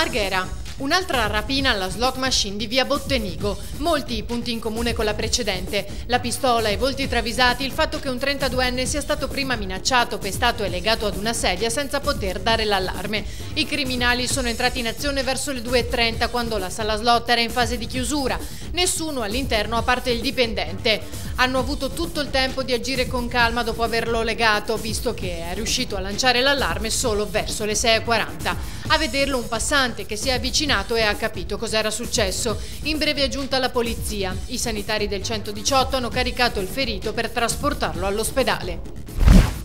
Marghera. Un'altra rapina alla slot machine di via Bottenigo. Molti i punti in comune con la precedente. La pistola, i volti travisati, il fatto che un 32enne sia stato prima minacciato, pestato e legato ad una sedia senza poter dare l'allarme. I criminali sono entrati in azione verso le 2:30 quando la sala slot era in fase di chiusura. Nessuno all'interno a parte il dipendente. Hanno avuto tutto il tempo di agire con calma dopo averlo legato, visto che è riuscito a lanciare l'allarme solo verso le 6:40. A vederlo un passante che si è avvicinato e ha capito cos'era successo. In breve è giunta la polizia. I sanitari del 118 hanno caricato il ferito per trasportarlo all'ospedale.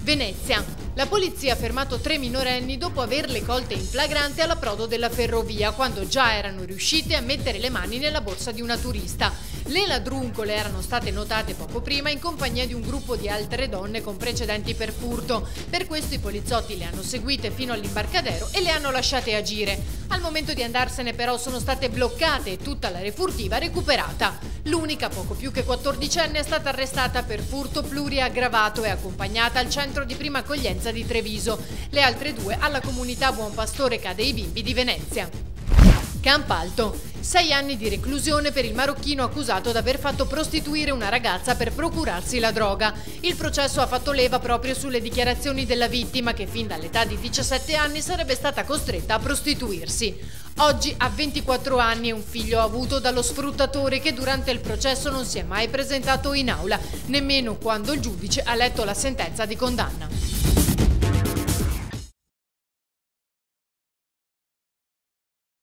Venezia. La polizia ha fermato 3 minorenni dopo averle colte in flagrante all'approdo della ferrovia, quando già erano riuscite a mettere le mani nella borsa di una turista. Le ladruncole erano state notate poco prima in compagnia di un gruppo di altre donne con precedenti per furto. Per questo i poliziotti le hanno seguite fino all'imbarcadero e le hanno lasciate agire. Al momento di andarsene però sono state bloccate e tutta la refurtiva recuperata. L'unica, poco più che 14enne, è stata arrestata per furto pluriaggravato e accompagnata al centro di prima accoglienza di Treviso. Le altre 2 alla comunità Buon Pastore Cadei Bimbi di Venezia. Campalto. 6 anni di reclusione per il marocchino accusato d'aver fatto prostituire una ragazza per procurarsi la droga. Il processo ha fatto leva proprio sulle dichiarazioni della vittima, che fin dall'età di 17 anni sarebbe stata costretta a prostituirsi. Oggi ha 24 anni e un figlio avuto dallo sfruttatore che durante il processo non si è mai presentato in aula, nemmeno quando il giudice ha letto la sentenza di condanna.